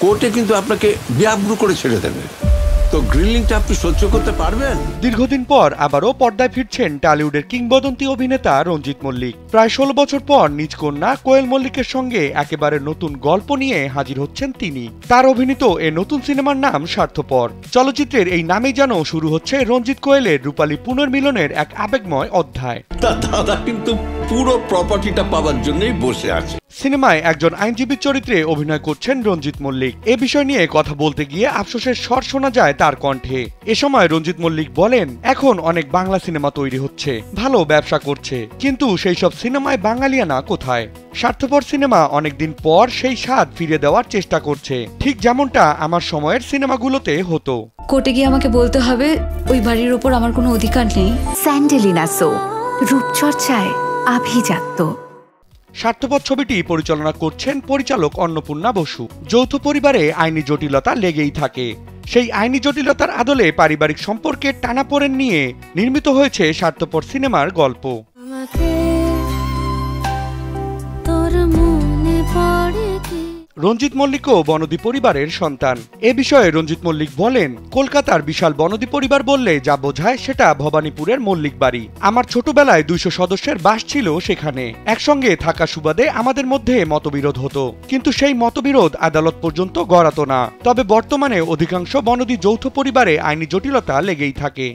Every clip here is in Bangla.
কোর্টে কিন্তু আপনাকে বেআব্রু করে ছেড়ে দেবে। তো গ্রিলিংটা আপনি সহ্য করতে পারবেন? দীর্ঘদিন পর আবারও পর্দায় ফিরছেন টলিউডের কিংবদন্তি অভিনেতা রঞ্জিত মল্লিক। প্রায় ১৬ বছর পর নিজ কন্যা কোয়েল মল্লিকের সঙ্গে একেবারে নতুন গল্প নিয়ে হাজির হচ্ছেন তিনি। তার অভিনীত এ নতুন সিনেমার নাম স্বার্থপর। চলচ্চিত্রের এই নামেই যেন শুরু হচ্ছে রঞ্জিত কোয়েলের রূপালী পুনর্মিলনের এক আবেগময় অধ্যায়। দাদা কিন্তু পুরো প্রপার্টিটা পাওয়ার জন্যই বসে আছে। সিনেমায় একজন আইনজীবীর চরিত্রে অভিনয় করছেন রঞ্জিত মল্লিক। এ বিষয় নিয়ে কথা বলতে গিয়ে আফসোসের স্বর শোনা যায় তার কণ্ঠে। এ সময় রঞ্জিত মল্লিক বলেন, এখন অনেক বাংলা সিনেমা তৈরি হচ্ছে, ভালো ব্যবসা করছে, কিন্তু সেই সব সিনেমায় বাঙালিয়ানা কোথায়? স্বার্থপর সিনেমা অনেকদিন পর সেই স্বাদ ফিরে দেওয়ার চেষ্টা করছে, ঠিক যেমনটা আমার সময়ের সিনেমাগুলোতে হতো। কোর্টে গিয়ে আমাকে বলতে হবে ওই বাড়ির উপর আমার কোনো অধিকার নেই। স্যান্ডেলিনা সো, রূপচর্চায় আভিজাত্য। স্বার্থপর ছবিটি পরিচালনা করছেন পরিচালক অন্নপূর্ণা বসু। যৌথ পরিবারে আইনি জটিলতা লেগেই থাকে। সেই আইনি জটিলতার আদলে পারিবারিক সম্পর্কের টানাপোড়েন নিয়ে নির্মিত হয়েছে স্বার্থপর সিনেমার গল্প। রঞ্জিত মল্লিকও বনদী পরিবারের সন্তান। এ বিষয়ে রঞ্জিত মল্লিক বলেন, কলকাতার বিশাল বনদী পরিবার বললে যা বোঝায় সেটা ভবানীপুরের মল্লিক বাড়ি। আমার ছোটবেলায় ২০০ সদস্যের বাস ছিল সেখানে। একসঙ্গে থাকা সুবাদে আমাদের মধ্যে মতবিরোধ হতো, কিন্তু সেই মতবিরোধ আদালত পর্যন্ত গড়াতো না। তবে বর্তমানে অধিকাংশ বনদী যৌথ পরিবারে আইনি জটিলতা লেগেই থাকে।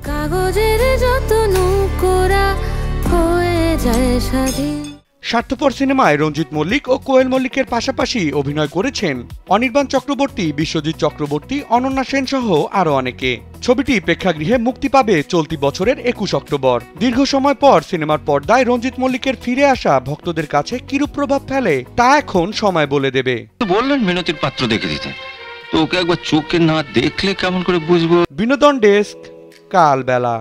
কাগজের যত নৌকোরা হয়ে যায় স্বাধীন। স্বার্থপর সিনেমায় রঞ্জিত মল্লিক ও কোয়েল মল্লিকের পাশাপাশি অভিনয় করেছেন অনির্বাণ চক্রবর্তী, বিশ্বজিৎ চক্রবর্তী, অনন্যা সেন সহ আরো অনেকে। ছবিটি প্রেক্ষাগৃহে মুক্তি পাবে চলতি বছরের ২১ অক্টোবর। দীর্ঘ সময় পর সিনেমার পর্দায় রঞ্জিত মল্লিকের ফিরে আসা ভক্তদের কাছে কিরূপ প্রভাব ফেলে তা এখন সময় বলে দেবে। বললেন মিনতির পাত্র দেখে দিতে, তো ওকে একবার চোখে না দেখলে কেমন করে বুঝবো? বিনোদন ডেস্ক, কালবেলা।